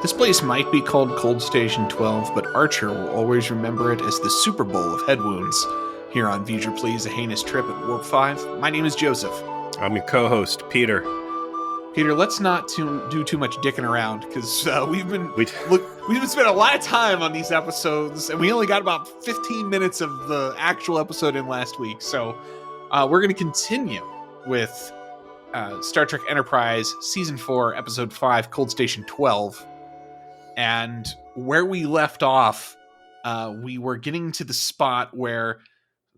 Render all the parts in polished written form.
This place might be called Cold Station 12, but Archer will always remember it as the Super Bowl of head wounds. Here on V'ger Please, a heinous trip at Warp 5, my name is Joseph. I'm your co-host, Peter. Peter, let's not do too much dicking around, because we've been spending a lot of time on these episodes, and we only got about 15 minutes of the actual episode in last week. So we're going to continue with Star Trek Enterprise Season 4, Episode 5, Cold Station 12. And where we left off, we were getting to the spot where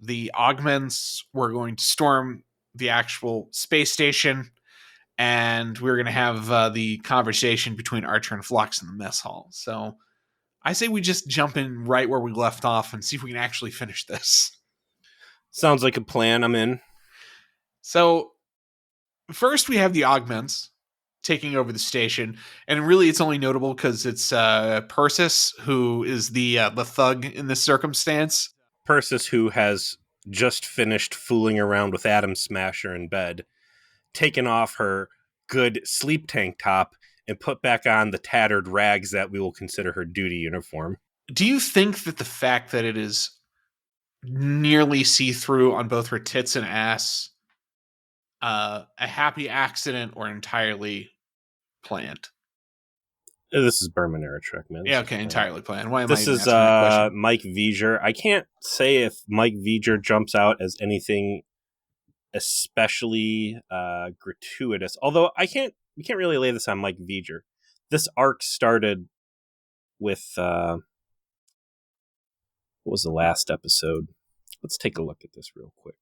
the augments were going to storm the actual space station, and we were going to have the conversation between Archer and Phlox in the mess hall. So I say we just jump in right where we left off and see if we can actually finish this. Sounds like a plan. I'm in. So first we have the augments taking over the station, and really it's only notable because it's Persis who is the thug in this circumstance. Persis, who has just finished fooling around with Atom Smasher in bed, taken off her good sleep tank top and put back on the tattered rags that we will consider her duty uniform. Do you think that the fact that it is nearly see-through on both her tits and ass a happy accident or entirely planned? This is Berman era Trek, man. Yeah, okay, entirely planned. Why am this I is asking that question? Mike V'ger. I can't say if Mike V'ger jumps out as anything especially gratuitous. Although we can't really lay this on Mike V'ger. This arc started with what was the last episode? Let's take a look at this real quick,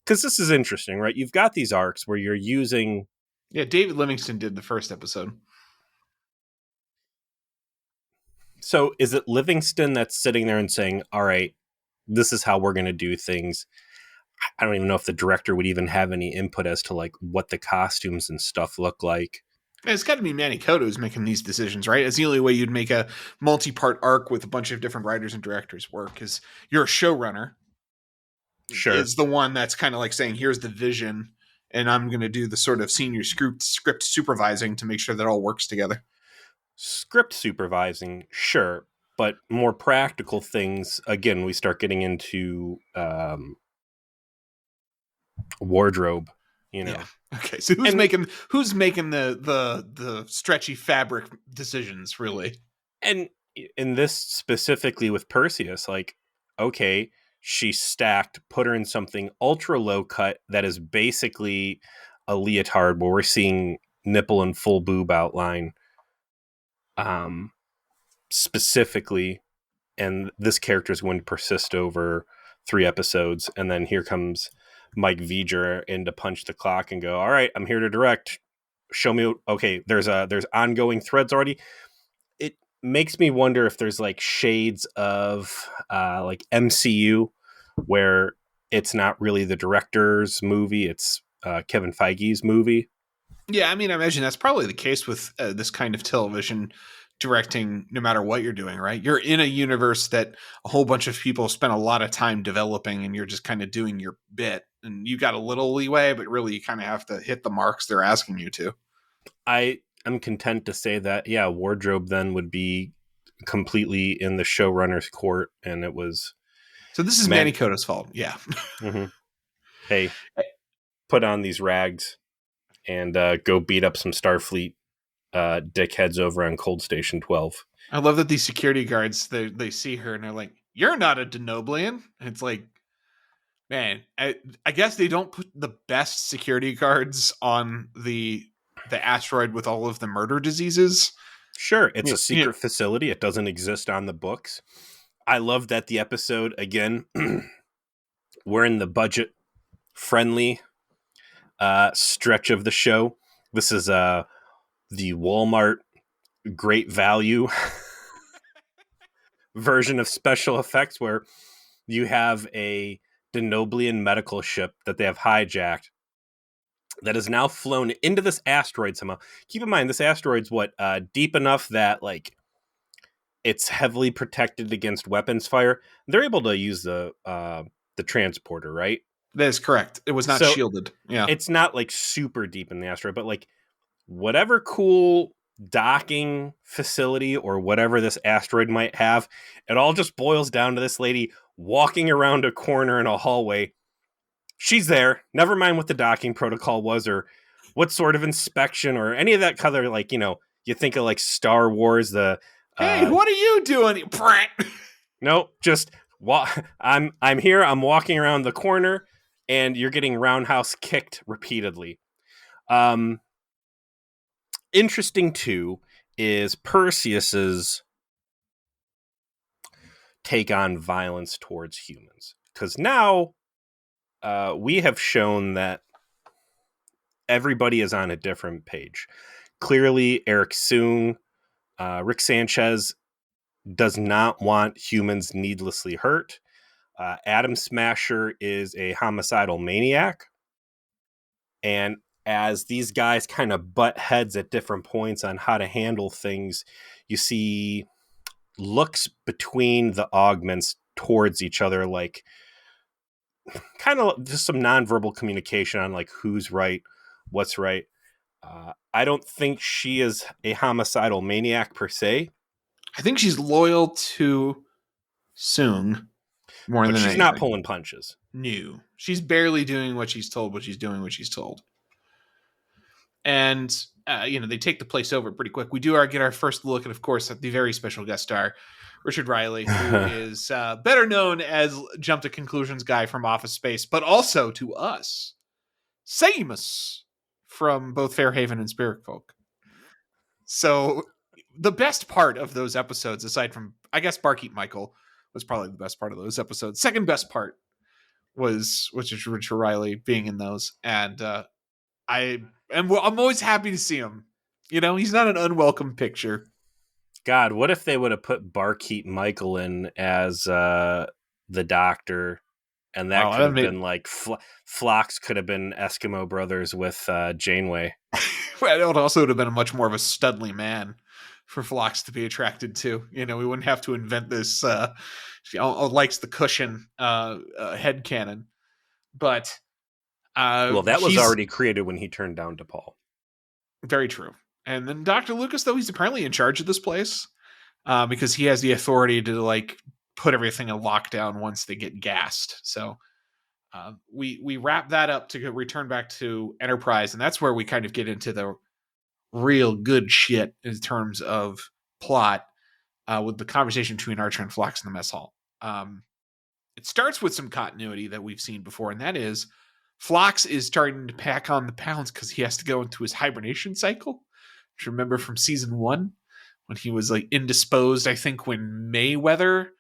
because this is interesting, right? You've got these arcs where you're using. Yeah, David Livingston did the first episode. So is it Livingston that's sitting there and saying, all right, this is how we're going to do things? I don't even know if the director would even have any input as to like what the costumes and stuff look like. It's got to be Manny Coto who's making these decisions, right? It's the only way you'd make a multi-part arc with a bunch of different writers and directors work, is you're a showrunner. Sure. It's the one that's kind of like saying, here's the vision, and I'm going to do the sort of senior script supervising to make sure that all works together. Script supervising, sure, but more practical things, again, we start getting into wardrobe, you know. Yeah. Okay, so who's making the stretchy fabric decisions, really? And in this specifically with Perseus, like, okay, she stacked, put her in something ultra low cut that is basically a leotard where we're seeing nipple and full boob outline. Specifically, and this character is going to persist over 3 episodes, and then here comes Mike V'ger in to punch the clock and go, all right, I'm here to direct. Show me. Okay, there's ongoing threads already. It makes me wonder if there's like shades of like MCU where it's not really the director's movie, it's Kevin Feige's movie. Yeah, I mean, I imagine that's probably the case with this kind of television directing, no matter what you're doing, right? You're in a universe that a whole bunch of people spent a lot of time developing, and you're just kind of doing your bit, and you got a little leeway, but really you kind of have to hit the marks they're asking you to. I am content to say that, yeah, wardrobe then would be completely in the showrunner's court, and it was... So this is Manny Coto's fault, yeah. Mm-hmm. Hey, put on these rags and go beat up some Starfleet dickheads over on Cold Station 12. I love that these security guards, they see her and they're like, you're not a Denoblian. And it's like, man, I guess they don't put the best security guards on the asteroid with all of the murder diseases. Sure, it's a secret facility. It doesn't exist on the books. I love that the episode, again, we're in the budget-friendly stretch of the show. This is the Walmart great value version of special effects, where you have a Denoblian medical ship that they have hijacked that is now flown into this asteroid somehow. Keep in mind, this asteroid's deep enough that like it's heavily protected against weapons fire. They're able to use the transporter, right? That is correct. It was not shielded. Yeah. It's not like super deep in the asteroid, but like whatever cool docking facility or whatever this asteroid might have. It all just boils down to this lady walking around a corner in a hallway. She's there. Never mind what the docking protocol was or what sort of inspection or any of that color. Like, you think of like Star Wars, Hey, what are you doing? No, just I'm here. I'm walking around the corner, and you're getting roundhouse kicked repeatedly. Interesting too is Perseus's take on violence towards humans, because now we have shown that everybody is on a different page. Clearly, Eric Soong, Rick Sanchez does not want humans needlessly hurt. Adam Smasher is a homicidal maniac. And as these guys kind of butt heads at different points on how to handle things, you see looks between the augments towards each other, like kind of just some nonverbal communication on like who's right, what's right. I don't think she is a homicidal maniac per se. I think she's loyal to Soong more than But she's anything. not pulling punches. No. She's barely doing what she's told, but she's doing what she's told. And, they take the place over pretty quick. We do get our first look at, of course, at the very special guest star, Richard Riley, who is better known as Jump to Conclusions guy from Office Space, but also to us, Seamus from both Fairhaven and Spirit Folk. So the best part of those episodes, aside from, I guess, Barkeep Michael was probably the best part of those episodes. Second best part was Richard Riley being in those. And I'm always happy to see him. He's not an unwelcome picture. God, what if they would have put Barkeep Michael in as the doctor, and that could have been like Phlox could have been Eskimo Brothers with Janeway. Well, it also would have been a much more of a studly man for Phlox to be attracted to. We wouldn't have to invent this. She likes the cushion headcanon, but well, that was already created when he turned down DePaul. Very true. And then Dr. Lucas, though, he's apparently in charge of this place because he has the authority to like put everything in lockdown once they get gassed. So we wrap that up to return back to Enterprise, and that's where we kind of get into the real good shit in terms of plot with the conversation between Archer and Phlox in the mess hall. It starts with some continuity that we've seen before, and that is Phlox is starting to pack on the pounds because he has to go into his hibernation cycle. Which remember from season 1 when he was like indisposed, I think when Mayweather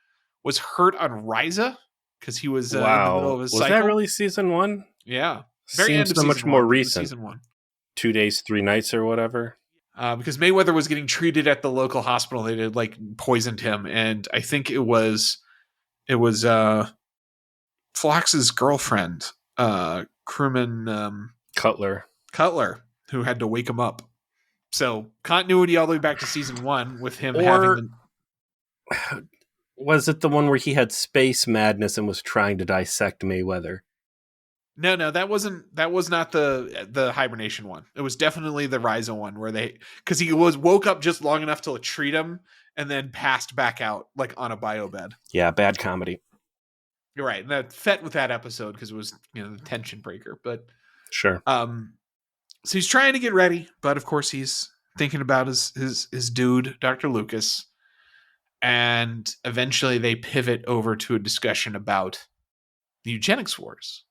was hurt on Ryza because he was in the middle of his cycle. Was that really season 1? Yeah. Very end of so much more recent. Season 1. 2 days, 3 nights or whatever. Because Mayweather was getting treated at the local hospital. They had like poisoned him. And I think it was Phlox's girlfriend, crewman Cutler, who had to wake him up. So continuity all the way back to season 1 with him having was it the one where he had space madness and was trying to dissect Mayweather? No, that was not the hibernation one. It was definitely the Ryza one where because he woke up just long enough to treat him and then passed back out like on a bio bed. Yeah, bad comedy. You're right. And that fit with that episode because it was the tension breaker. But sure. So he's trying to get ready, but of course he's thinking about his dude, Dr. Lucas. And eventually they pivot over to a discussion about the eugenics wars.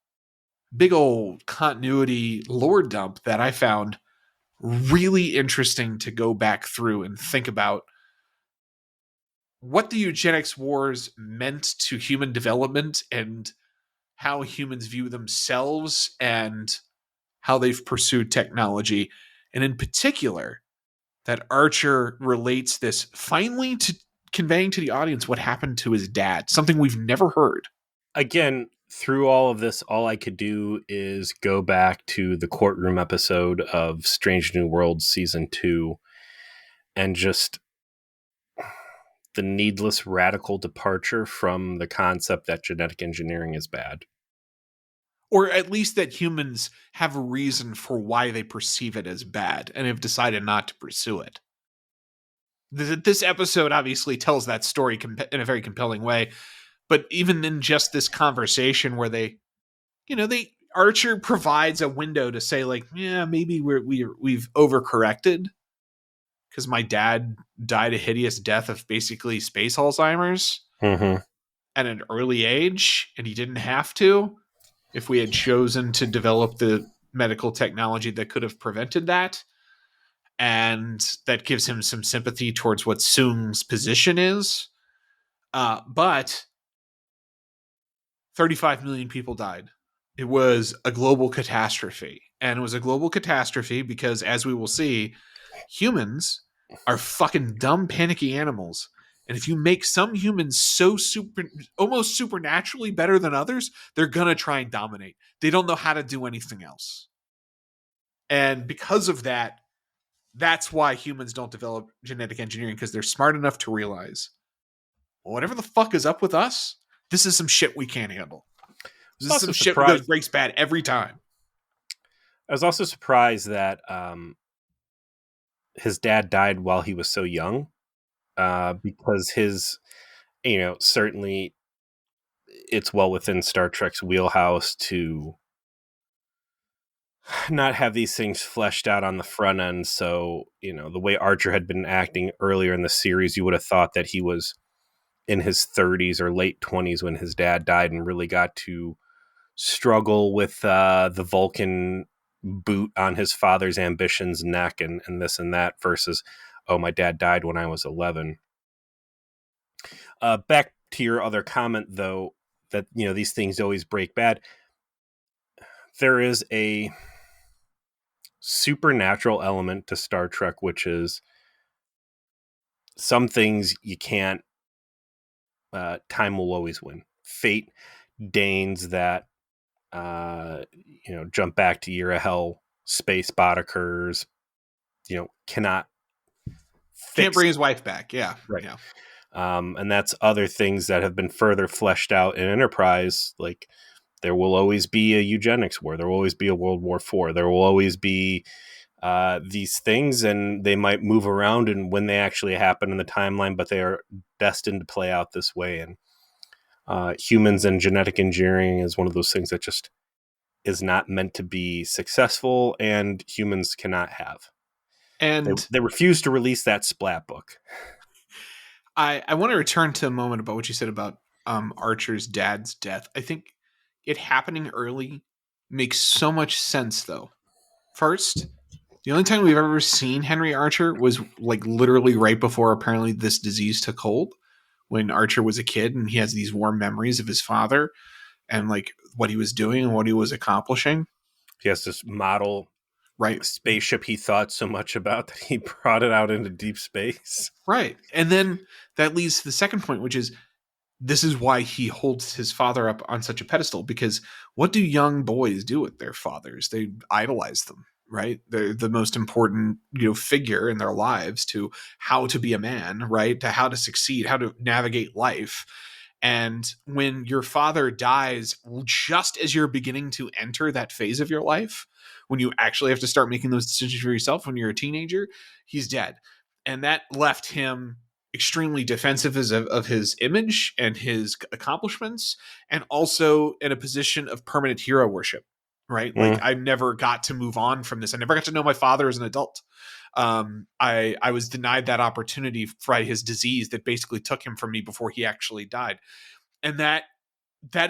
Big old continuity lore dump that I found really interesting to go back through and think about what the eugenics wars meant to human development and how humans view themselves and how they've pursued technology. And in particular, that Archer relates this finally to conveying to the audience what happened to his dad, something we've never heard. Again, through all of this, all I could do is go back to the courtroom episode of Strange New Worlds season 2 and just the needless radical departure from the concept that genetic engineering is bad. Or at least that humans have a reason for why they perceive it as bad and have decided not to pursue it. This episode obviously tells that story in a very compelling way. But even in just this conversation where they Archer provides a window to say like, yeah, maybe we've overcorrected because my dad died a hideous death of basically space Alzheimer's Mm-hmm. at an early age, and he didn't have to if we had chosen to develop the medical technology that could have prevented that. And that gives him some sympathy towards what Soong's position is. But 35 million people died. It was a global catastrophe. And it was a global catastrophe because, as we will see, humans are fucking dumb, panicky animals. And if you make some humans almost supernaturally better than others, they're going to try and dominate. They don't know how to do anything else. And because of that, that's why humans don't develop genetic engineering, because they're smart enough to realize, well, whatever the fuck is up with us, this is some shit we can't handle. This is some shit that breaks bad every time. I was also surprised that his dad died while he was so young, because certainly it's well within Star Trek's wheelhouse to not have these things fleshed out on the front end. So, the way Archer had been acting earlier in the series, you would have thought that he was in his 30s or late 20s when his dad died and really got to struggle with the Vulcan boot on his father's ambitions neck and this and that versus, oh, my dad died when I was 11. Back to your other comment, though, that, these things always break bad. There is a supernatural element to Star Trek, which is some things you can't, time will always win. Fate deigns that, jump back to Year of Hell, space bodikers, can't bring his wife back. Yeah. Right. Yeah. And that's other things that have been further fleshed out in Enterprise. Like, there will always be a eugenics war. There will always be a World War IV. There will always be these things, and they might move around and when they actually happen in the timeline, but they are destined to play out this way. And humans and genetic engineering is one of those things that just is not meant to be successful, and humans cannot have. And they refuse to release that splat book. I want to return to a moment about what you said about Archer's dad's death. I think it happening early makes so much sense, though. First, the only time we've ever seen Henry Archer was like literally right before apparently this disease took hold, when Archer was a kid, and he has these warm memories of his father and like what he was doing and what he was accomplishing. He has this model right spaceship he thought so much about that he brought it out into deep space. Right. And then that leads to the second point, which is this is why he holds his father up on such a pedestal, because what do young boys do with their fathers? They idolize them, right? They're the most important, figure in their lives to how to be a man, right? To how to succeed, how to navigate life. And when your father dies, just as you're beginning to enter that phase of your life, when you actually have to start making those decisions for yourself when you're a teenager, he's dead. And that left him extremely defensive of his image and his accomplishments, and also in a position of permanent hero worship, right? Like, I never got to move on from this. I never got to know my father as an adult. I was denied that opportunity by his disease that basically took him from me before he actually died. And that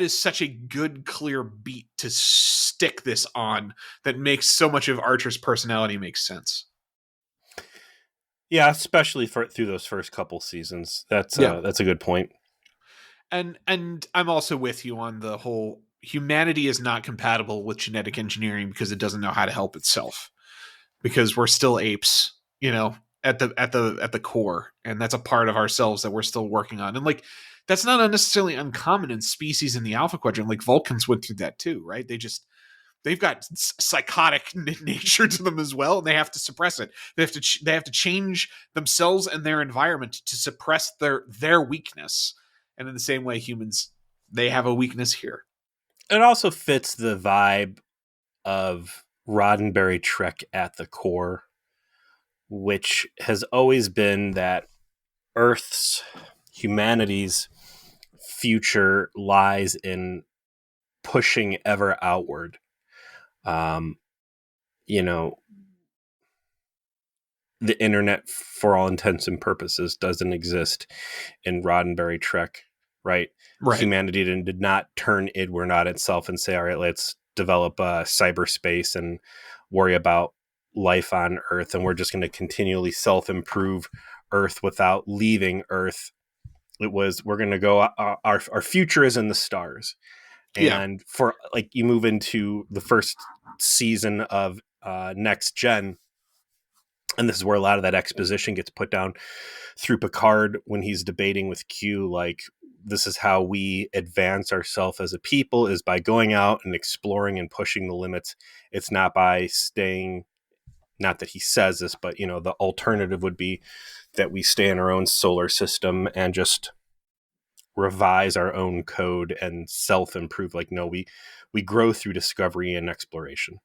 is such a good, clear beat to stick this on that makes so much of Archer's personality make sense. Yeah, especially through those first couple seasons. That's a good point. And I'm also with you on the whole humanity is not compatible with genetic engineering because it doesn't know how to help itself. Because we're still apes, at the core, and that's a part of ourselves that we're still working on. And like, that's not necessarily uncommon in species in the Alpha Quadrant. Like, Vulcans went through that too, right? They've got psychotic nature to them as well, and they have to suppress it. They have to change themselves and their environment to suppress their weakness. And in the same way, humans, they have a weakness here. It also fits the vibe of Roddenberry Trek at the core, which has always been that Earth's, humanity's future lies in pushing ever outward. Um, you know, the internet, for all intents and purposes, doesn't exist in Roddenberry Trek, right? Right. Humanity did not turn inward on itself and say, all right, let's develop cyberspace and worry about life on Earth, and we're just going to continually self-improve Earth without leaving Earth. It was, we're going to go, our future is in the stars. Yeah. And for, like, you move into the first season of Next Gen, and this is where a lot of that exposition gets put down through Picard when he's debating with Q, like, this is how we advance ourselves as a people, is by going out and exploring and pushing the limits. It's not by staying, not that he says this, but, the alternative would be that we stay in our own solar system and just revise our own code and self-improve. Like, no, we grow through discovery and exploration.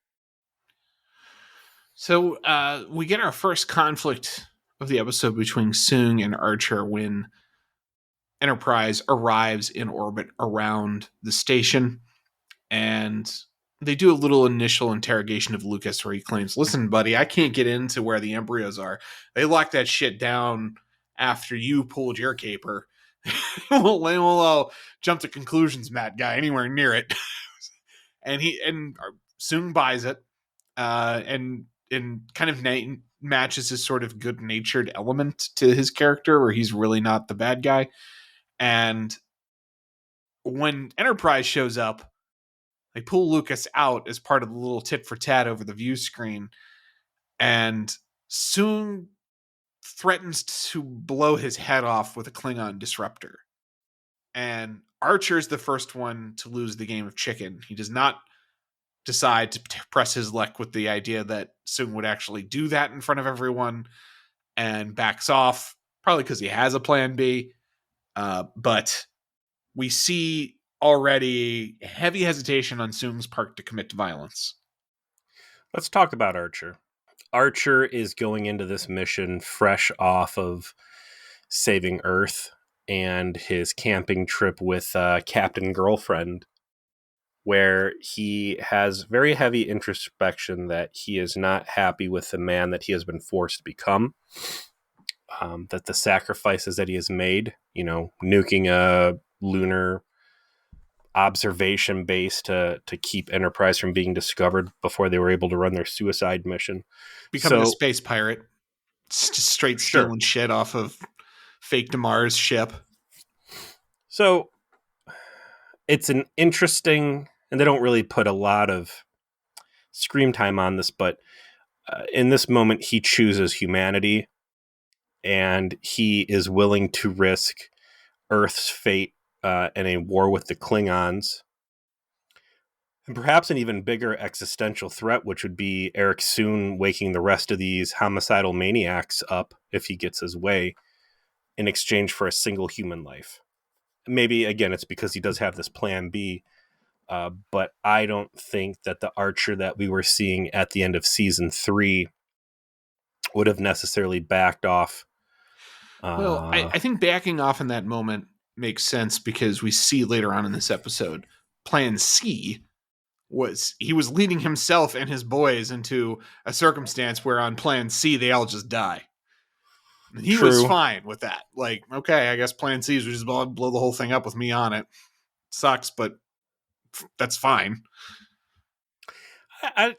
So we get our first conflict of the episode between Soong and Archer when Enterprise arrives in orbit around the station, and they do a little initial interrogation of Lucas where he claims, listen, buddy, I can't get into where the embryos are. They locked that shit down after you pulled your caper. we'll jump to conclusions, Matt guy, anywhere near it. and Soong buys it, and kind of matches his sort of good-natured element to his character, where he's really not the bad guy. And when Enterprise shows up, they pull Lucas out as part of the little tit for tat over the view screen, and Soong threatens to blow his head off with a Klingon disruptor. And Archer's the first one to lose the game of chicken. He does not decide to press his luck with the idea that Soong would actually do that in front of everyone, and backs off, probably because he has a plan B. But we see already heavy hesitation on Soong's part to commit to violence. Let's talk about Archer. Archer is going into this mission fresh off of saving Earth and his camping trip with Captain Girlfriend, where he has very heavy introspection that he is not happy with the man that he has been forced to become, that the sacrifices that he has made, nuking a lunar observation base to keep Enterprise from being discovered before they were able to run their suicide mission. Becoming a space pirate. Just straight stealing shit off of fake Damar's ship. So it's an interesting, and they don't really put a lot of screen time on this, but in this moment he chooses humanity, and he is willing to risk Earth's fate in a war with the Klingons, and perhaps an even bigger existential threat, which would be Eric Soong waking the rest of these homicidal maniacs up if he gets his way, in exchange for a single human life. Maybe, again, it's because he does have this plan B, but I don't think that the Archer that we were seeing at the end of season 3 would have necessarily backed off. Well, I think backing off in that moment makes sense, because we see later on in this episode, Plan C was he was leading himself and his boys into a circumstance where on Plan C they all just die. And he was fine with that. Like, okay, I guess Plan C is just blow the whole thing up with me on it. Sucks, but that's fine. They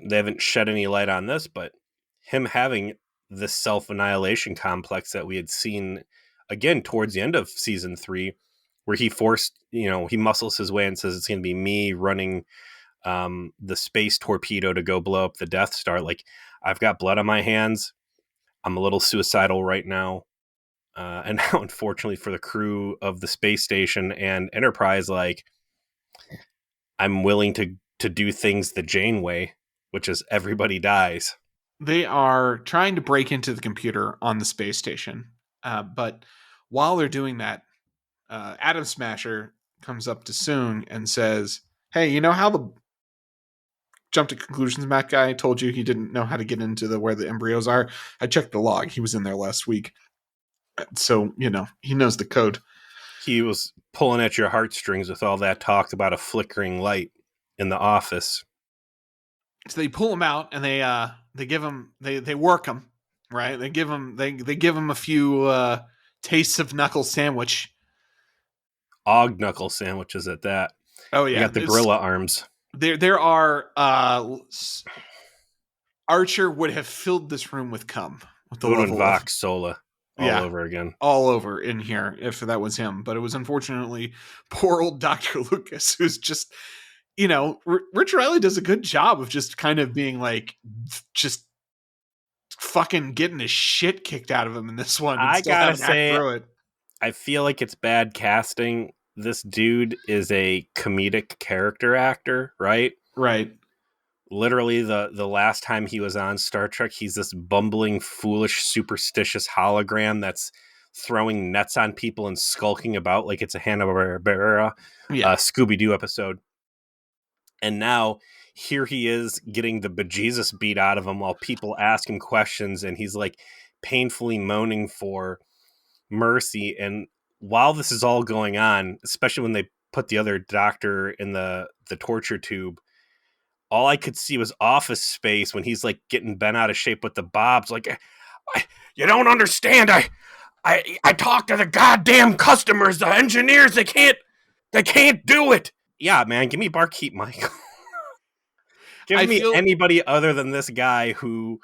haven't shed any light on this, but him having this self-annihilation complex that we had seen again towards the end of season 3, where he he muscles his way and says it's going to be me running the space torpedo to go blow up the Death Star. Like, I've got blood on my hands. I'm a little suicidal right now. And now, unfortunately for the crew of the space station and Enterprise, like, I'm willing to do things the Janeway, which is everybody dies. They are trying to break into the computer on the space station. But while they're doing that, Atom Smasher comes up to Soong and says, hey, you know how the jump to conclusions, Matt guy told you he didn't know how to get into where the embryos are. I checked the log. He was in there last week. So, he knows the code. He was pulling at your heartstrings with all that talk about a flickering light in the office. So they pull him out and they give him they work him, right? They give him a few tastes of knuckle sandwich. Og knuckle sandwiches at that. Oh yeah, you got the gorilla arms. There are Archer would have filled this room with cum. With the level Vox Sola over again. All over in here if that was him. But it was unfortunately poor old Dr. Lucas, who's just, Rich Riley does a good job of just kind of being like, just fucking getting his shit kicked out of him in this one. I gotta say, I feel like it's bad casting. This dude is a comedic character actor, right? Right. Literally, the last time he was on Star Trek, he's this bumbling, foolish, superstitious hologram that's throwing nets on people and skulking about like it's a Hanna-Barbera Scooby-Doo episode. And now here he is getting the bejesus beat out of him while people ask him questions, and he's like painfully moaning for mercy. And while this is all going on, especially when they put the other doctor in the torture tube, all I could see was Office Space when he's like getting bent out of shape with the bobs. Like, you don't understand. I talk to the goddamn customers, the engineers. They can't do it. Yeah, man, give me Barkeep Michael. Give me anybody other than this guy who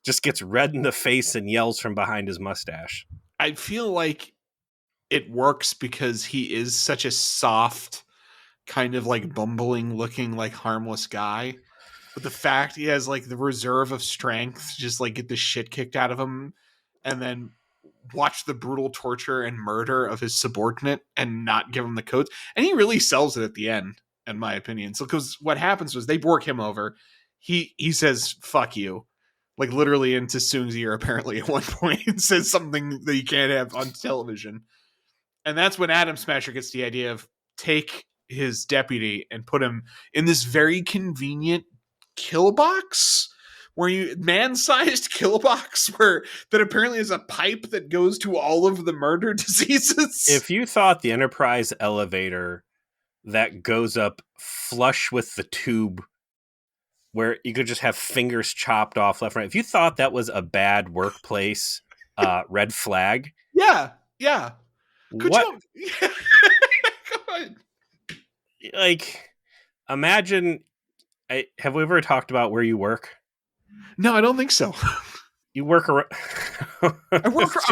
just gets red in the face and yells from behind his mustache. I feel like it works because he is such a soft, kind of like bumbling looking, like harmless guy. But the fact he has like the reserve of strength, just like get the shit kicked out of him and then watch the brutal torture and murder of his subordinate and not give him the codes. And he really sells it at the end, in my opinion. So, because what happens was they work him over. He says, fuck you. Like literally into Soong's ear, apparently at one point, and says something that you can't have on television. And that's when Atom Smasher gets the idea of take his deputy and put him in this very convenient kill box man-sized kill box that apparently is a pipe that goes to all of the murder diseases. If you thought the Enterprise elevator that goes up flush with the tube where you could just have fingers chopped off left and right, if you thought that was a bad workplace red flag. Yeah. What? Like, imagine, have we ever talked about where you work? No, I don't think so. You work around... I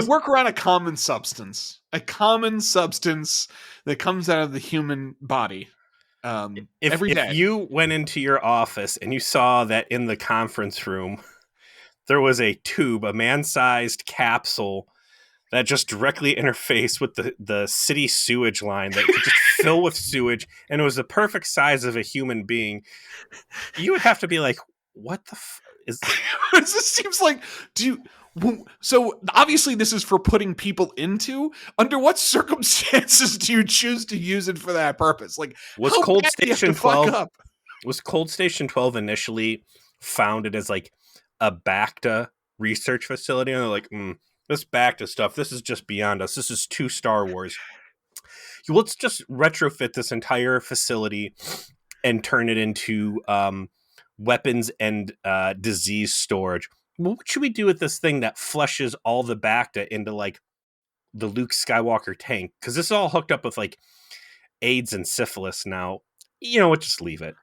work around a common substance that comes out of the human body every day. If you went into your office and you saw that in the conference room there was a tube, a man-sized capsule that just directly interfaced with the city sewage line that could just fill with sewage, and it was the perfect size of a human being, you would have to be like, what the is this seems like, so obviously this is for putting people into. Under what circumstances do you choose to use it for that purpose? Like, was Cold Station 12 was Cold Station 12 initially founded as like a BACTA research facility, and they're like, this BACTA stuff, this is just beyond us. This is too Star Wars. Let's just retrofit this entire facility and turn it into weapons and disease storage. Well, what should we do with this thing that flushes all the BACTA into like the Luke Skywalker tank? Because this is all hooked up with like AIDS and syphilis now. You know what? Just leave it.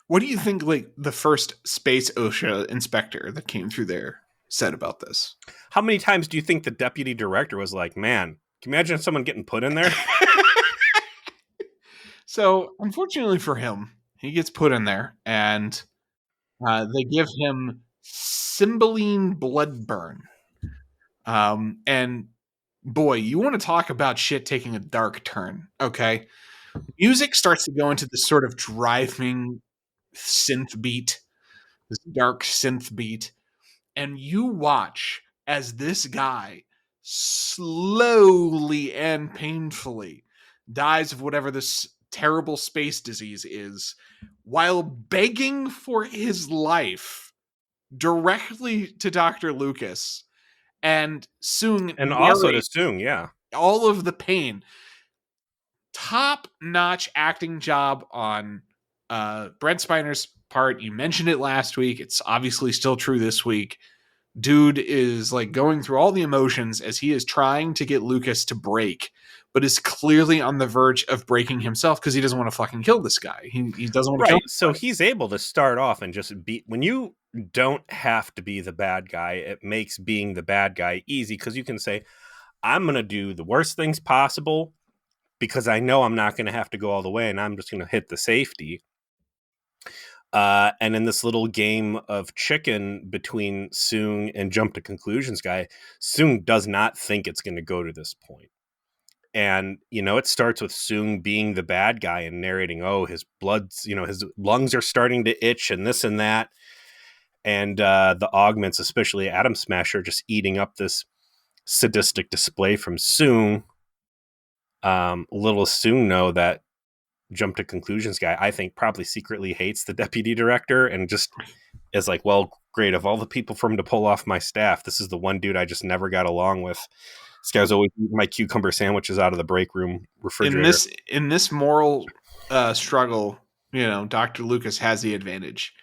What do you think like the first space OSHA inspector that came through there said about this? How many times do you think the deputy director was like, man, can you imagine someone getting put in there? So, unfortunately for him, he gets put in there, and they give him Cymbeline blood burn. And boy, you want to talk about shit taking a dark turn, okay? Music starts to go into this sort of driving synth beat, this dark synth beat, and you watch as this guy slowly and painfully dies of whatever this terrible space disease is, while begging for his life directly to Dr. Lucas, and Soong And also to narrates Soong, yeah. all of the pain. Top-notch acting job on Brent Spiner's part. You mentioned it last week. It's obviously still true this week. Dude is like going through all the emotions as he is trying to get Lucas to break, but is clearly on the verge of breaking himself because he doesn't want to fucking kill this guy. He doesn't want to kill Right. So he's able to start off and just be, when you don't have to be the bad guy, it makes being the bad guy easy because you can say, I'm going to do the worst things possible because I know I'm not going to have to go all the way and I'm just going to hit the safety. And in this little game of chicken between Soong and Jump to Conclusions guy, Soong does not think it's going to go to this point. And, you know, it starts with Soong being the bad guy and narrating, oh, his blood's, you know, his lungs are starting to itch and this and that. And the augments, especially Atom Smasher, just eating up this sadistic display from Soong. Little Soong know that Jump to Conclusions guy, I think, probably secretly hates the deputy director and just is like, well, great. Of all the people for him to pull off my staff, this is the one dude I just never got along with. This guy's always eating my cucumber sandwiches out of the break room refrigerator. In this moral struggle, you know, Dr. Lucas has the advantage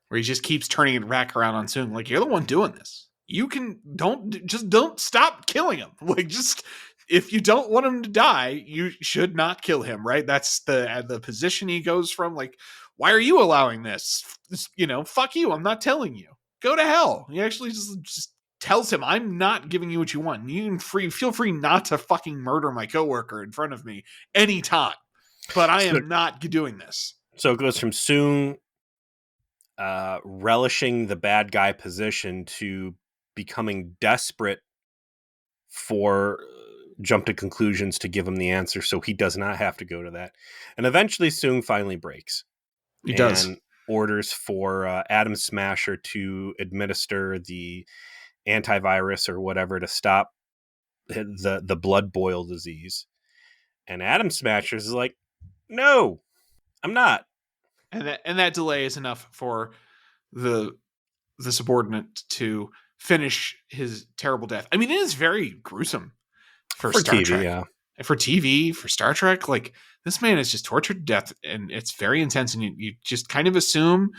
where he just keeps turning it back around on Soong. Like, you're the one doing this. You can don't stop killing him. Like, just, if you don't want him to die, you should not kill him, right? That's the position he goes from. Like, why are you allowing this? You know, fuck you. I'm not telling you. Go to hell. He actually just tells him, I'm not giving you what you want. You can feel free not to fucking murder my coworker in front of me anytime. But I am not doing this. So it goes from Soong relishing the bad guy position to becoming desperate for Jump to Conclusions to give him the answer so he does not have to go to that. And eventually Soong finally breaks. He does. Orders for Atom Smasher to administer the antivirus or whatever to stop the blood boil disease. And Atom Smasher is like, no, I'm not. And that delay is enough for the subordinate to finish his terrible death. I mean, it is very gruesome for Star TV, Trek. yeah. For TV, for Star Trek, like, this man is just tortured to death, and it's very intense. And you just kind of assume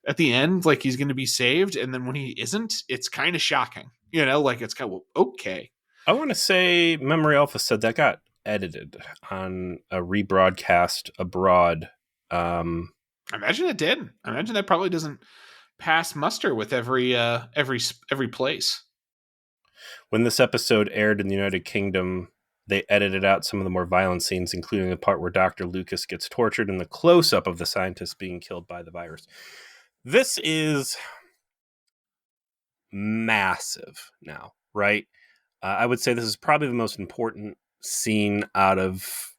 at the end, like, he's going to be saved, and then when he isn't, it's kind of shocking. You know, like, it's kind of, well, okay. I want to say Memory Alpha said that got edited on a rebroadcast abroad. I imagine it did. I imagine that probably doesn't pass muster with every place. When this episode aired in the United Kingdom, they edited out some of the more violent scenes, including the part where Dr. Lucas gets tortured and the close-up of the scientist being killed by the virus. This is massive now, right? I would say this is probably the most important scene out of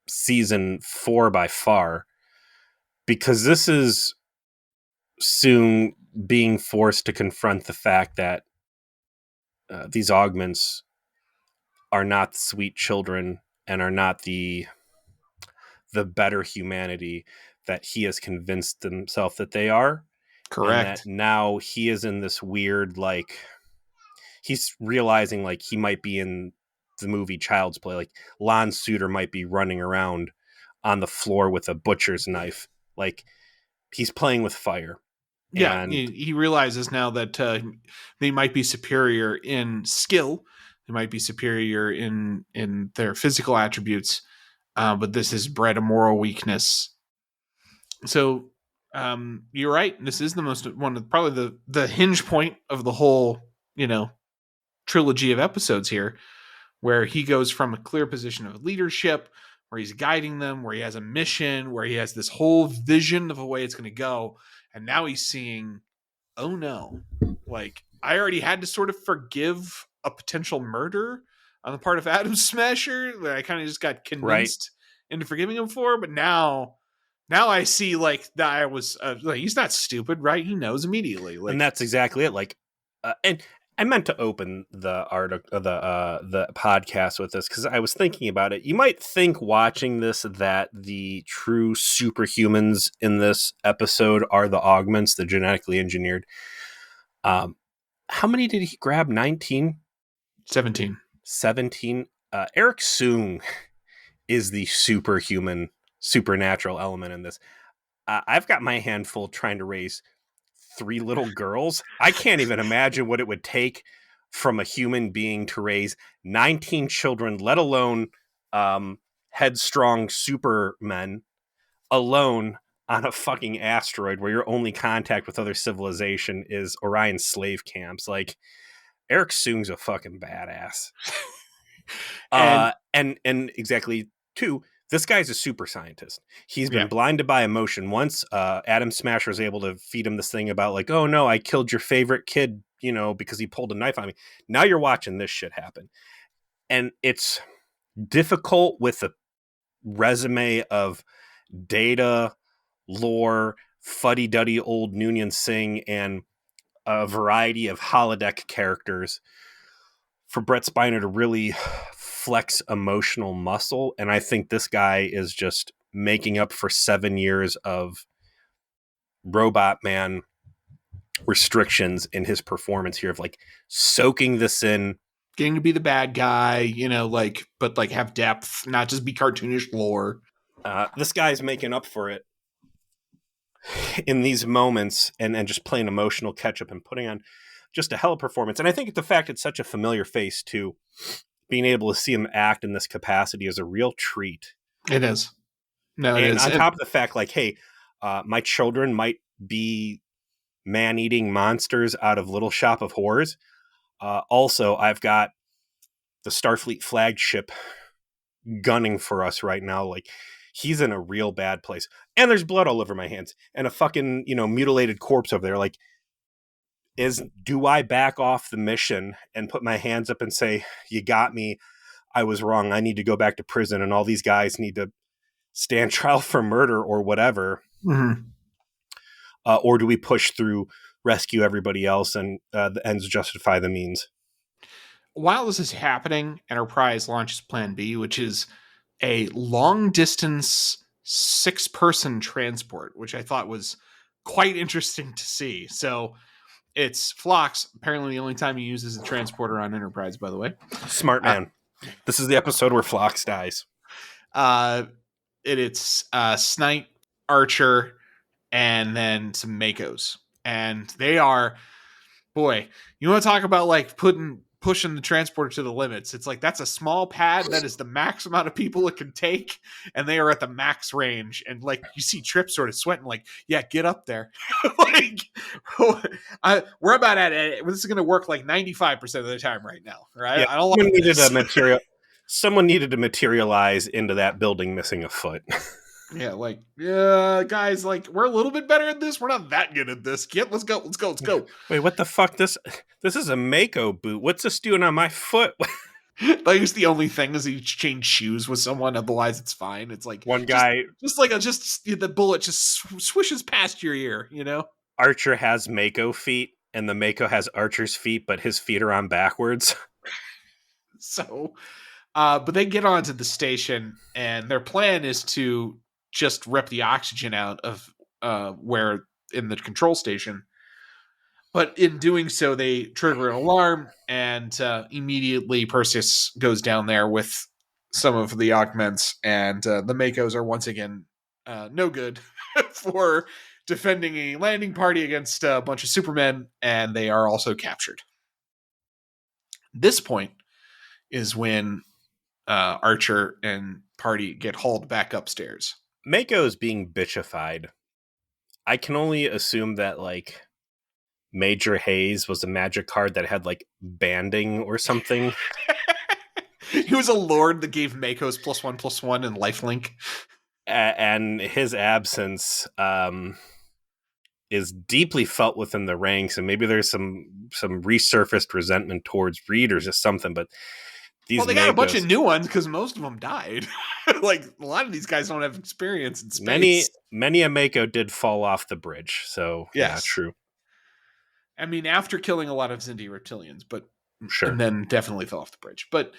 season 4 by far, because this is Soong being forced to confront the fact that these augments are not sweet children and are not the better humanity that he has convinced himself that they are. Correct. And that now he is in this weird, like, he's realizing like he might be in the movie Child's Play. Like, Lon Suter might be running around on the floor with a butcher's knife. Like, he's playing with fire. Yeah, and he realizes now that they might be superior in skill. They might be superior in their physical attributes, but this is bred a moral weakness. So you're right. This is probably the hinge point of the whole, you know, trilogy of episodes here, where he goes from a clear position of leadership, where he's guiding them, where he has a mission, where he has this whole vision of a way it's going to go. And now he's seeing, oh no, like, I already had to sort of forgive a potential murder on the part of Atom Smasher that I kind of just got convinced into forgiving him for. But now I see, like, that I was like, he's not stupid, right? He knows immediately. Like, and that's exactly it. Like, and I meant to open the article, the podcast with this because I was thinking about it. You might think watching this that the true superhumans in this episode are the augments, the genetically engineered. How many did he grab? 19? 17. 17. Eric Soong is the superhuman, supernatural element in this. I've got my handful trying to raise 3 little girls. I can't even imagine what it would take from a human being to raise 19 children, let alone headstrong supermen alone on a fucking asteroid where your only contact with other civilization is Orion slave camps. Like, Eric Soong's a fucking badass. And exactly, too, this guy's a super scientist. He's been blinded by emotion. Once Adam Smasher was able to feed him this thing about like, oh no, I killed your favorite kid, because he pulled a knife on me. Now you're watching this shit happen. And it's difficult with a resume of data, lore, fuddy-duddy old Noonien Singh, and a variety of holodeck characters for Brett Spiner to really flex emotional muscle. And I think this guy is just making up for 7 years of Robot Man restrictions in his performance here of like soaking this in, getting to be the bad guy, but like have depth, not just be cartoonish lore. This guy's making up for it in these moments and just playing emotional catch up and putting on just a hell of a performance. And I think the fact it's such a familiar face too, being able to see him act in this capacity is a real treat. It is. No, it is. On top of the fact, like, hey, my children might be man-eating monsters out of Little Shop of Horrors. Also, I've got the Starfleet flagship gunning for us right now. Like, he's in a real bad place. And there's blood all over my hands. And a fucking, mutilated corpse over there. Like, do I back off the mission and put my hands up and say, you got me, I was wrong, I need to go back to prison, and all these guys need to stand trial for murder or whatever? Mm-hmm. Or do we push through, rescue everybody else, and the ends justify the means? While this is happening, Enterprise launches Plan B, which is a long-distance 6-person transport, which I thought was quite interesting to see. So it's Phlox, apparently the only time he uses a transporter on Enterprise, by the way. Smart man. This is the episode where Phlox dies. It's Snipe, Archer, and then some MACOs. And they are, boy, you want to talk about like pushing the transporter to the limits. It's like, that's a small pad. That is the max amount of people it can take. And they are at the max range. And like, you see Trip sort of sweating like, yeah, get up there. Like, we're about at it. This is going to work like 95% of the time right now. Right. Yeah, I don't like this. Someone needed to materialize into that building missing a foot. Yeah, like, guys, like, we're a little bit better at this. We're not that good at this. Let's go. Wait, what the fuck? This is a Mako boot. What's this doing on my foot? I guess the only thing is you change shoes with someone, otherwise it's fine. It's like one guy, the bullet just swishes past your ear, Archer has Mako feet, and the Mako has Archer's feet, but his feet are on backwards. So, but they get onto the station, and their plan is to just rip the oxygen out of where in the control station. But in doing so, they trigger an alarm, and immediately Perseus goes down there with some of the augments, and the MACOs are once again no good for defending a landing party against a bunch of Supermen, and they are also captured. This point is when Archer and party get hauled back upstairs. Mako is being bitchified. I can only assume that like Major Hayes was a magic card that had like banding or something. He was a lord that gave Makos +1/+1 and lifelink. And his absence is deeply felt within the ranks, and maybe there's some resurfaced resentment towards readers or something, but they got a bunch of new ones because most of them died. Like, a lot of these guys don't have experience in space. Many a Mako did fall off the bridge, so yes. Yeah, true. I mean, after killing a lot of Xindi reptilians, but Sure. and then definitely fell off the bridge. But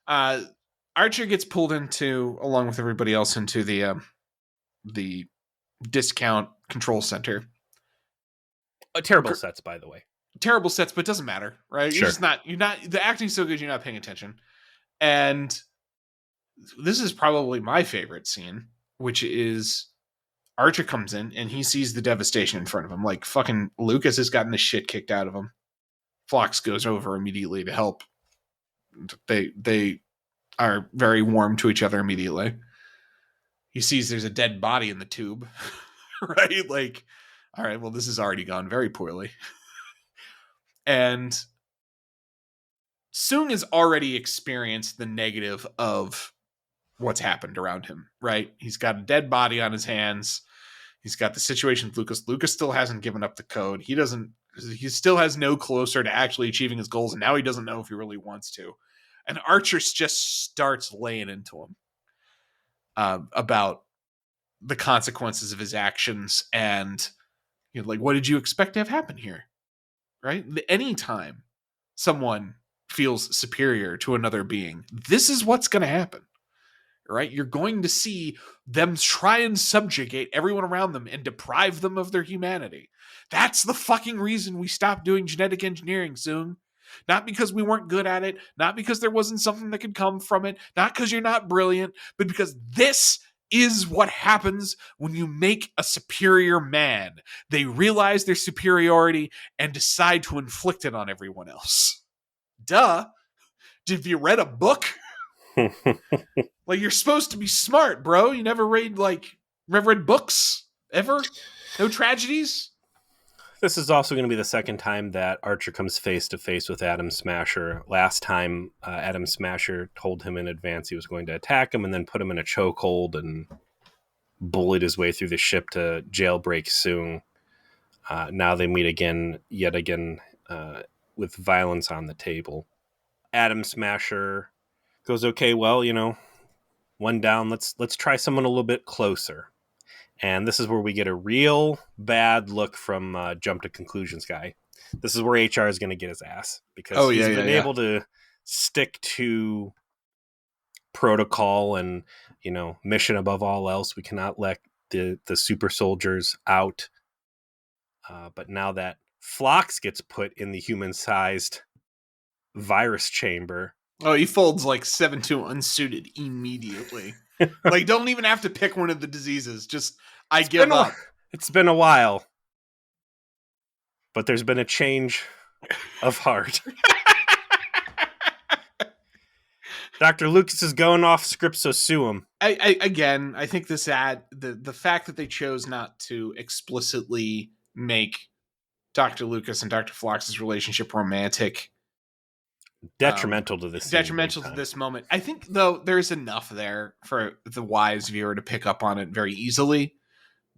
Archer gets pulled into, along with everybody else, into the discount control center. Terrible sets, by the way. Terrible sets, but it doesn't matter, right? Sure. You're not, the acting's so good, you're not paying attention. And this is probably my favorite scene, which is Archer comes in and he sees the devastation in front of him. Like, fucking Lucas has gotten the shit kicked out of him. Phlox goes over immediately to help. They are very warm to each other immediately. He sees there's a dead body in the tube, right? Like, all right, well, this has already gone very poorly. And Soong has already experienced the negative of what's happened around him, right? He's got a dead body on his hands. He's got the situation with Lucas. Lucas still hasn't given up the code. He still has no closer to actually achieving his goals, and now he doesn't know if he really wants to. And Archer just starts laying into him about the consequences of his actions, and like, what did you expect to have happen here? Right? Anytime someone feels superior to another being, this is what's going to happen. Right? You're going to see them try and subjugate everyone around them and deprive them of their humanity. That's the fucking reason we stopped doing genetic engineering, Soong. Not because we weren't good at it, not because there wasn't something that could come from it, not because you're not brilliant, but because this is what happens when you make a superior man. They realize their superiority and decide to inflict it on everyone else. Duh. Have you read a book? Like, you're supposed to be smart, bro. You never read books ever? No tragedies? This is also going to be the second time that Archer comes face to face with Adam Smasher. Last time, Adam Smasher told him in advance he was going to attack him and then put him in a chokehold and bullied his way through the ship to jailbreak Soong. Now they meet yet again, with violence on the table. Adam Smasher goes, okay, well, one down. Let's try someone a little bit closer. And this is where we get a real bad look from Jump to Conclusions guy. This is where HR is going to get his ass because he's been able to stick to protocol and, mission above all else. We cannot let the super soldiers out. But now that Phlox gets put in the human-sized virus chamber. Oh, he folds like 7-2 unsuited immediately. Like, don't even have to pick one of the diseases. Just, I give up. It's been a while. But there's been a change of heart. Dr. Lucas is going off script, so sue him. I think this the fact that they chose not to explicitly make Dr. Lucas and Dr. Phlox's relationship romantic, detrimental to this. Detrimental to this moment. I think, though, there's enough there for the wise viewer to pick up on it very easily.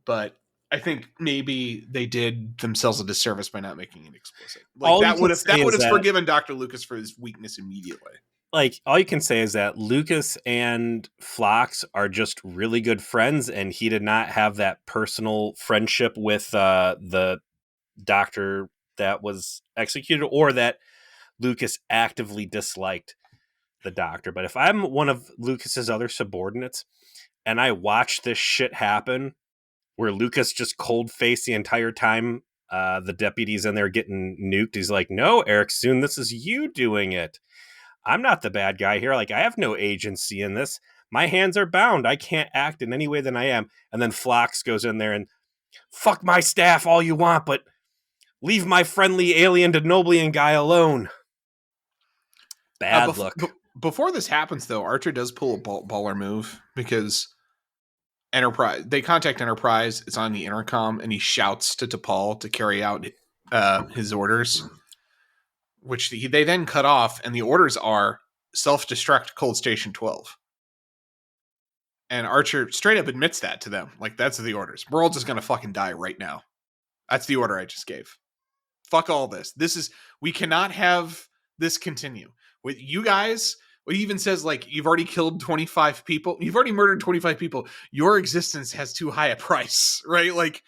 But I think maybe they did themselves a disservice by not making it explicit. Like, that would have forgiven Dr. Lucas for his weakness immediately. Like, all you can say is that Lucas and Phlox are just really good friends, and he did not have that personal friendship with the doctor that was executed, or that Lucas actively disliked the doctor. But if I'm one of Lucas's other subordinates and I watch this shit happen where Lucas just cold faced the entire time the deputy's in there getting nuked, he's like, no, Eric, soon this is you doing it. I'm not the bad guy here. Like, I have no agency in this. My hands are bound. I can't act in any way than I am. And then Phlox goes in there and, fuck my staff all you want, but leave my friendly alien Denoblian guy alone. Bad luck. Before this happens, though, Archer does pull a baller move because they contact Enterprise. It's on the intercom, and he shouts to T'Pol to carry out his orders, which they then cut off, and the orders are self-destruct Cold Station 12. And Archer straight up admits that to them. Like, that's the orders. We're all just going to fucking die right now. That's the order I just gave. Fuck all this. We cannot have this continue. With you guys, he even says, like, you've already killed 25 people. You've already murdered 25 people. Your existence has too high a price, right? Like,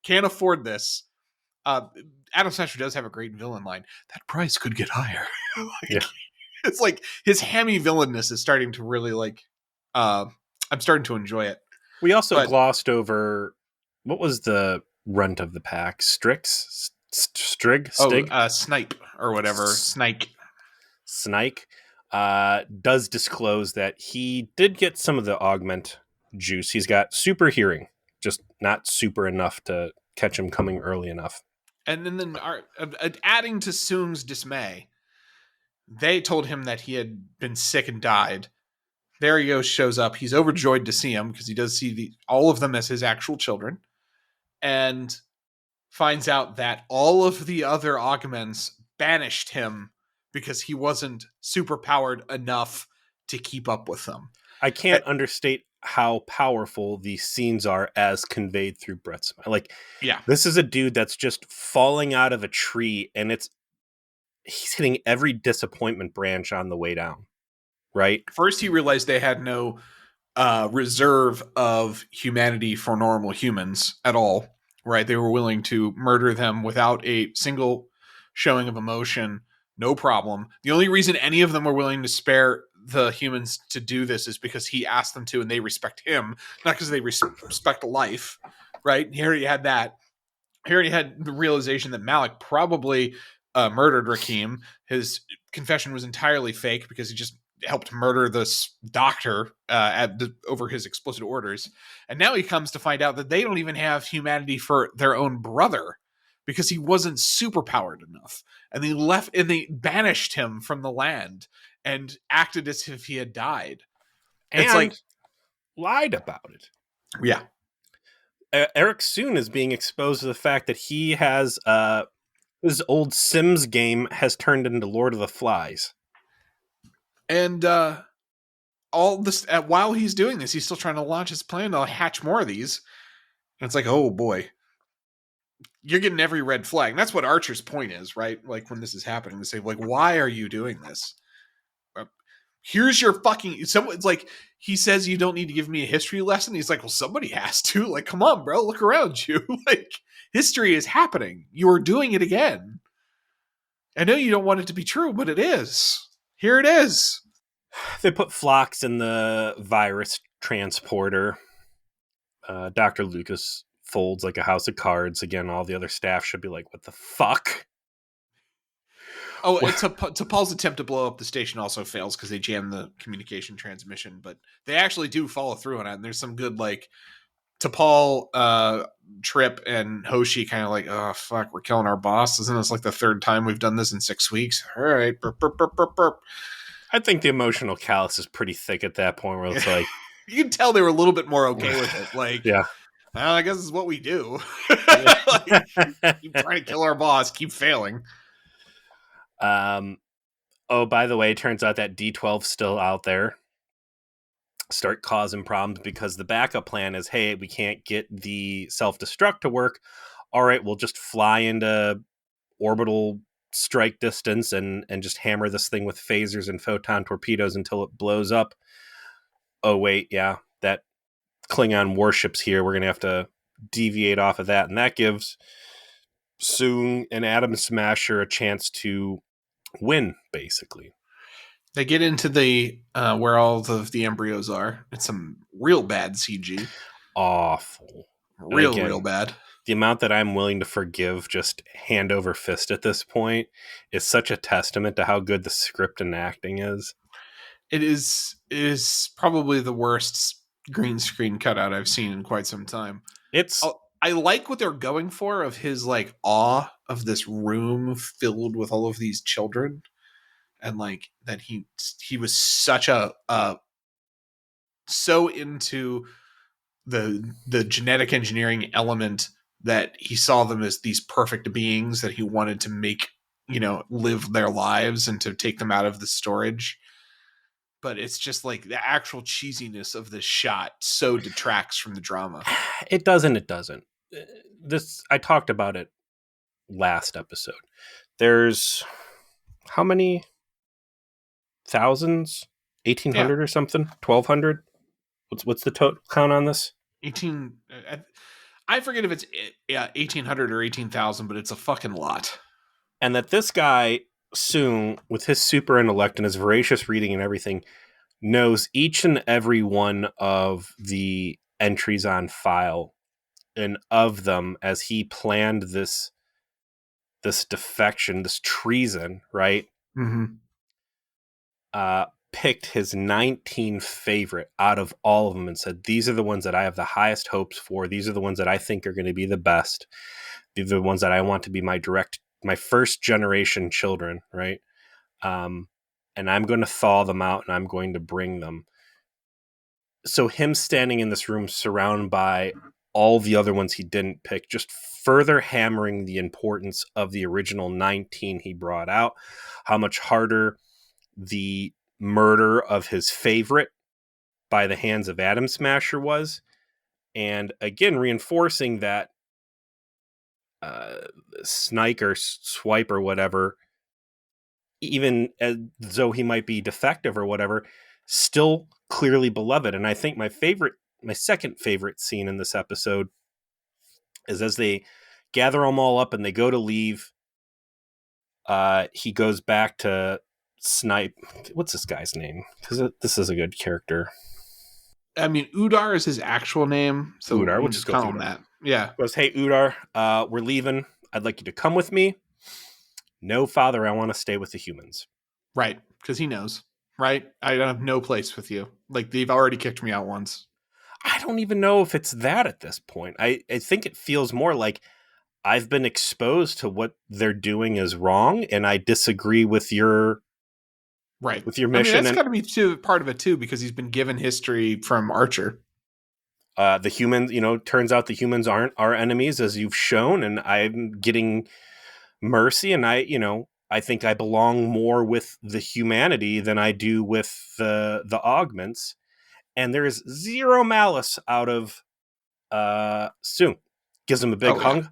can't afford this. Adam Smasher does have a great villain line. That price could get higher. Yeah. It's like his hammy villainness is starting to really like. I'm starting to enjoy it. We also But glossed over what was the runt of the pack? Strix, Stig, Snipe or whatever, Snike. Snike does disclose that he did get some of the augment juice. He's got super hearing, just not super enough to catch him coming early enough. And then adding to Soong's dismay, they told him that he had been sick and died. There he goes, shows up. He's overjoyed to see him because he does see all of them as his actual children, and finds out that all of the other augments banished him because he wasn't superpowered enough to keep up with them. I can't understate how powerful these scenes are as conveyed through Brett's. Like, yeah, this is a dude that's just falling out of a tree, and he's hitting every disappointment branch on the way down. Right? First, he realized they had no reserve of humanity for normal humans at all. Right? They were willing to murder them without a single showing of emotion. No problem. The only reason any of them were willing to spare the humans to do this is because he asked them to, and they respect him, not because they respect life. Right? He already had that. He already had the realization that Malik probably murdered Rakim. His confession was entirely fake because he just helped murder this doctor over his explicit orders. And now he comes to find out that they don't even have humanity for their own brother because he wasn't superpowered enough. And they banished him from the land and acted as if he had died. And it's like lied about it. Yeah. Eric Soon is being exposed to the fact that he has his old Sims game has turned into Lord of the Flies. And all this while he's doing this, he's still trying to launch his plan to hatch more of these. And it's like, oh boy, you're getting every red flag. And that's what Archer's point is, right? Like when this is happening, to say, like, why are you doing this? Here's your fucking. It's like he says you don't need to give me a history lesson. He's like, well, somebody has to. Like, come on, bro, look around you. Like, history is happening. You are doing it again. I know you don't want it to be true, but it is. Here it is. They put Phlox in the virus transporter. Dr. Lucas folds like a house of cards. Again, all the other staff should be like, what the fuck? Oh, T'Pol's attempt to blow up the station also fails because they jam the communication transmission, but they actually do follow through on it. And there's some good, like, T'Pol, Trip, and Hoshi kind of like, oh, fuck, we're killing our boss. Isn't this like the third time we've done this in 6 weeks? All right. Burp, burp, burp, burp, burp. I think the emotional callus is pretty thick at that point where it's like... You can tell they were a little bit more okay with it. Like, yeah. Well, I guess it's what we do. Like, keep trying to kill our boss, keep failing. Oh, by the way, it turns out that D12's still out there. Start causing problems because the backup plan is, hey, we can't get the self-destruct to work. All right, we'll just fly into orbital strike distance and just hammer this thing with phasers and photon torpedoes until it blows up. Oh, wait, yeah, that Klingon warship's here. We're going to have to deviate off of that. And that gives Soong and Adam Smasher a chance to win, basically. They get into the where all of the embryos are. It's some real bad CG. Awful. Real bad. The amount that I'm willing to forgive just hand over fist at this point is such a testament to how good the script and acting is. It is probably the worst green screen cutout I've seen in quite some time. I like what they're going for of his like awe of this room filled with all of these children, and like that he was such a so into the genetic engineering element that he saw them as these perfect beings that he wanted to make, live their lives and to take them out of the storage. But it's just like the actual cheesiness of this shot so detracts from the drama. It doesn't. This, I talked about it last episode. There's how many thousands? 1,800 or something? 1,200? What's the total count on this? 18. I forget if it's 1,800 or 18,000, but it's a fucking lot. And that this guy, Soong, with his super intellect and his voracious reading and everything, knows each and every one of the entries on file, and of them, as he planned this defection, this treason, right? Mm-hmm. Picked his 19 favorite out of all of them and said, these are the ones that I have the highest hopes for. These are the ones that I think are going to be the best. These are the ones that I want to be my first generation children, right? And I'm going to thaw them out and I'm going to bring them. So him standing in this room surrounded by all the other ones he didn't pick, just further hammering the importance of the original 19 he brought out, how much harder the murder of his favorite by the hands of Atom Smasher was. And again, reinforcing that Snike or Swipe or whatever, even as though he might be defective or whatever, still clearly beloved. And I think my second favorite scene in this episode is as they gather them all up and they go to leave. He goes back to Snipe. What's this guy's name? Because this is a good character. I mean, Udar is his actual name, so Udar, we'll just call him that. Yeah. Goes, hey Udar, we're leaving. I'd like you to come with me. No, father, I want to stay with the humans. Right, because he knows. Right, I have no place with you. Like, they've already kicked me out once. I don't even know if it's that at this point. I think it feels more like I've been exposed to what they're doing is wrong, and I disagree with your with your mission. I mean, that's got to be part of it too, because he's been given history from Archer. The humans, turns out the humans aren't our enemies, as you've shown, and I'm getting mercy, and I think I belong more with the humanity than I do with the augments. And there is zero malice out of Soong. Gives him a big hug. Yeah.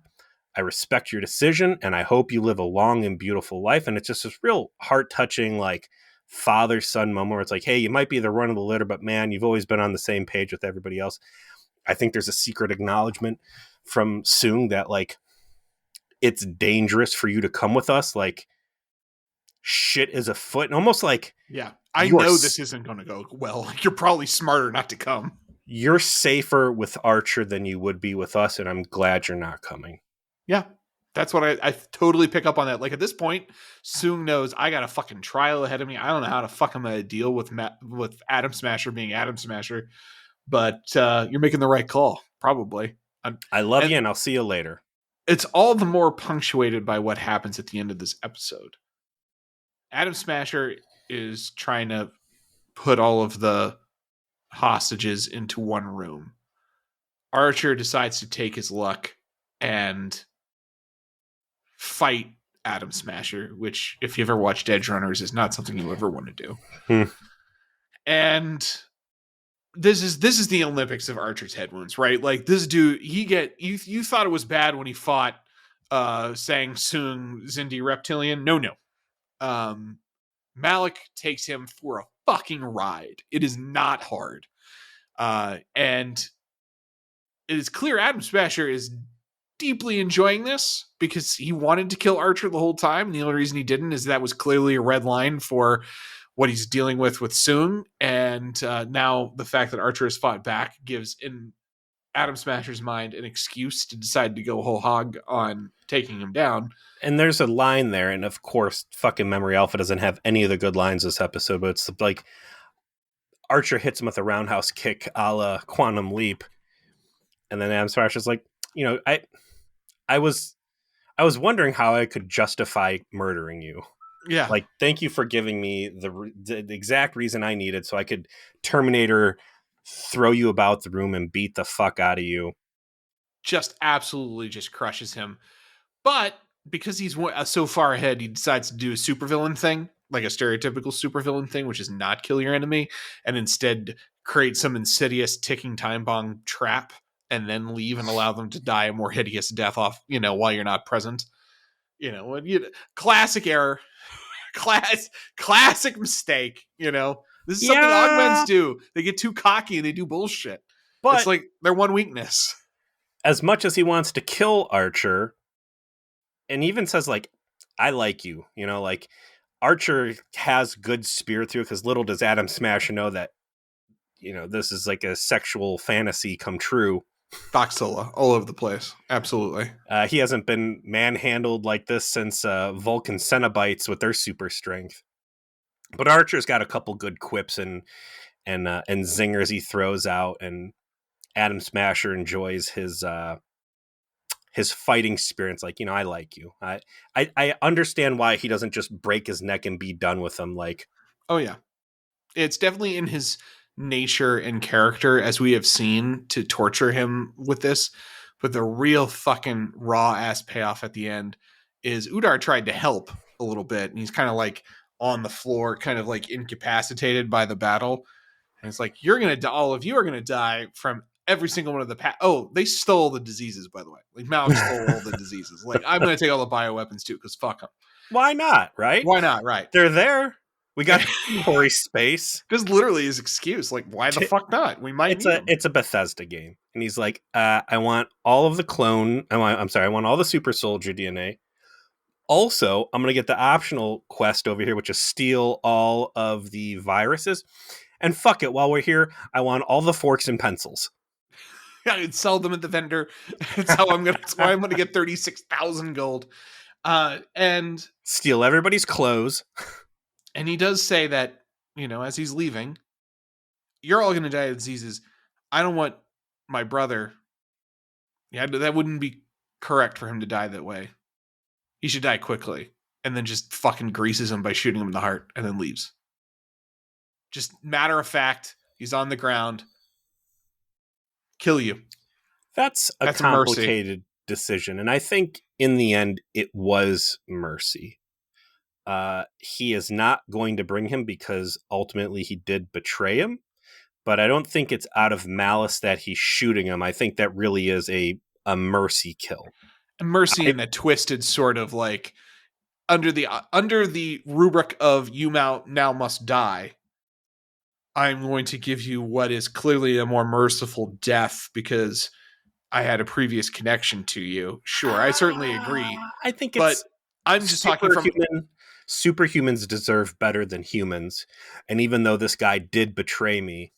I respect your decision, and I hope you live a long and beautiful life. And it's just this real heart-touching, like, father-son moment where it's like, hey, you might be the run of the litter, but man, you've always been on the same page with everybody else. I think there's a secret acknowledgement from Soong that, like, it's dangerous for you to come with us. Like, shit is afoot. And almost like, yeah, I know this isn't going to go well. You're probably smarter not to come. You're safer with Archer than you would be with us, and I'm glad you're not coming. Yeah, that's what I totally pick up on that. Like, at this point, Soong knows I got a fucking trial ahead of me. I don't know how to fuck him deal with Atom Smasher being Atom Smasher, but you're making the right call, probably. I love you, and I'll see you later. It's all the more punctuated by what happens at the end of this episode. Atom Smasher is trying to put all of the hostages into one room. Archer decides to take his luck and fight Atom Smasher, which, if you ever watched Edge Runners, is not something you ever want to do. And this is the Olympics of Archer's head wounds, right? Like, this dude, you thought it was bad when he fought Sang Soong Zindi Reptilian. No. Malik takes him for a fucking ride. It is not hard. And it is clear Atom Smasher is deeply enjoying this because he wanted to kill Archer the whole time. And the only reason he didn't is that was clearly a red line for what he's dealing with Soong. And now the fact that Archer has fought back gives, in Atom Smasher's mind, an excuse to decide to go whole hog on taking him down. And there's a line there, and of course, fucking Memory Alpha doesn't have any of the good lines this episode, but it's like Archer hits him with a roundhouse kick a la Quantum Leap. And then Atom Smasher's like, I was wondering how I could justify murdering you. Yeah. Like, thank you for giving me the exact reason I needed so I could Terminator throw you about the room and beat the fuck out of you. Just absolutely just crushes him. But because he's so far ahead, he decides to do a supervillain thing, like a stereotypical supervillain thing, which is not kill your enemy, and instead create some insidious ticking time bomb trap and then leave and allow them to die a more hideous death off, while you're not present. Classic error. Classic mistake, This is something augments do. They get too cocky and they do bullshit. But it's like their one weakness. as much as he wants to kill Archer, and even says, like, I like you, like, Archer has good spirit through it, because little does Adam Smasher know that, this is like a sexual fantasy come true. Foxzilla all over the place. Absolutely. He hasn't been manhandled like this since Vulcan Cenobites with their super strength. But Archer's got a couple good quips and zingers he throws out, and Adam Smasher enjoys his fighting spirit. It's like, I like you. I understand why he doesn't just break his neck and be done with him. Like, oh yeah, it's definitely in his nature and character, as we have seen, to torture him with this. But the real fucking raw ass payoff at the end is Udar tried to help a little bit, and he's kind of like on the floor, kind of like incapacitated by the battle. And it's like, you're gonna die. All of you are gonna die from every single one of the oh, they stole the diseases, by the way. Like, Malik stole all the diseases. Like, I'm gonna take all the bioweapons too, because fuck them. Why not? Right? Why not? Right? They're there. We got inventory space. Because literally his excuse, like, why the fuck not? We might. It's a Bethesda game, and he's like, I want all of the clone. I want all the super soldier DNA. Also, I'm going to get the optional quest over here, which is steal all of the viruses. And fuck it, while we're here, I want all the forks and pencils. I'd sell them at the vendor. That's why I'm gonna get 36,000 gold. And steal everybody's clothes. And he does say that, as he's leaving, you're all gonna die of diseases. I don't want my brother. Yeah, that wouldn't be correct for him to die that way. He should die quickly. And then just fucking greases him by shooting him in the heart and then leaves. Just matter of fact, he's on the ground. Kill you. That's a complicated decision. And I think in the end, it was mercy. He is not going to bring him because ultimately he did betray him. But I don't think it's out of malice that he's shooting him. I think that really is a mercy kill. A mercy in a twisted sort of like under the rubric of you now must die. I'm going to give you what is clearly a more merciful death because I had a previous connection to you. Sure, I certainly agree. I think but I'm just talking from superhumans deserve better than humans. And even though this guy did betray me,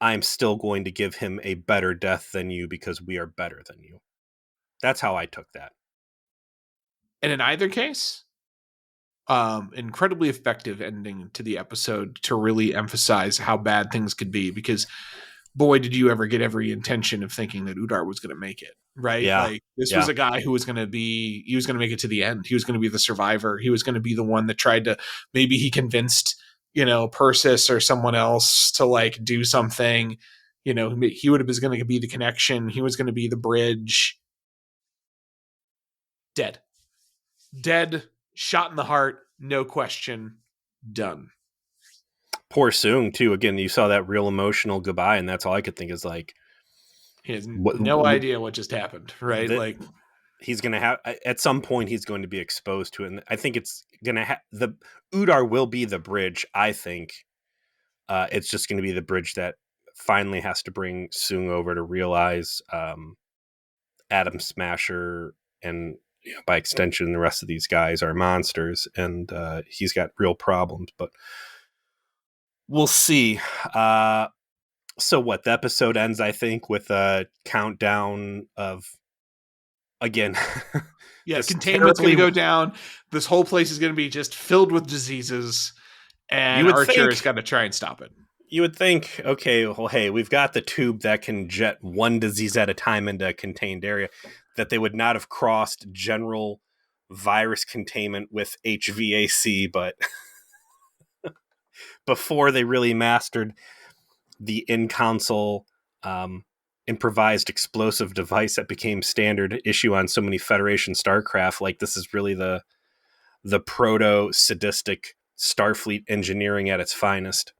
I'm still going to give him a better death than you because we are better than you. That's how I took that. And in either case, incredibly effective ending to the episode to really emphasize how bad things could be, because boy, did you ever get every intention of thinking that Udar was going to make it, right? Yeah. Like, this was a guy who was going to make it to the end. He was going to be the survivor. He was going to be the one that tried to, maybe he convinced, Persis or someone else to like do something, he was going to be the connection. He was going to be the bridge. Dead, shot in the heart, no question, done. Poor Soong too. Again, you saw that real emotional goodbye, and that's all I could think is like, he has no idea what just happened, right? Like, he's going to have, at some point, he's going to be exposed to it. And I think it's going to the Udar will be the bridge. I think it's just going to be the bridge that finally has to bring Soong over to realize Adam Smasher and by extension the rest of these guys are monsters, and he's got real problems. But we'll see. So what, the episode ends, I think, with a countdown of, again, containment's going to go down. This whole place is going to be just filled with diseases, and Archer has got to try and stop it. You would think, okay, well, hey, we've got the tube that can jet one disease at a time into a contained area, that they would not have crossed general virus containment with HVAC, but before they really mastered the in-console improvised explosive device that became standard issue on so many Federation StarCraft, like, this is really the proto-sadistic Starfleet engineering at its finest.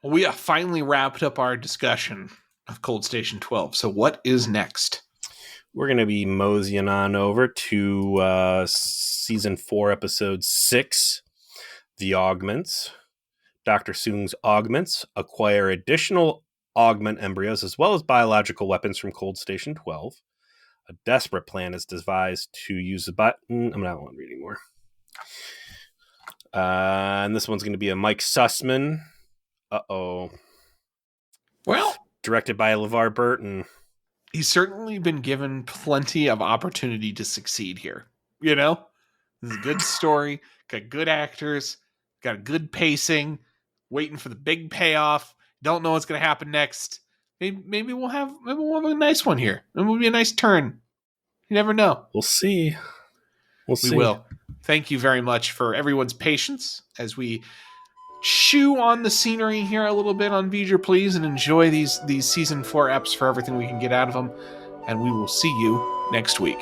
We have finally wrapped up our discussion of Cold Station 12. So what is next? We're going to be moseying on over to Season 4, Episode 6, The Augments. Dr. Soong's augments acquire additional augment embryos as well as biological weapons from Cold Station 12. A desperate plan is devised to use the button. I'm not want to read anymore. And this one's going to be a Mike Sussman. Uh-oh. Well, directed by LeVar Burton. He's certainly been given plenty of opportunity to succeed here. You know? This is a good story, got good actors, got a good pacing, waiting for the big payoff. Don't know what's going to happen next. Maybe we'll have a nice one here. Maybe it'll be a nice turn. You never know. We'll see. We will. Thank you very much for everyone's patience as we chew on the scenery here a little bit on V'ger Please and enjoy these season 4 eps for everything we can get out of them. And we will see you next week.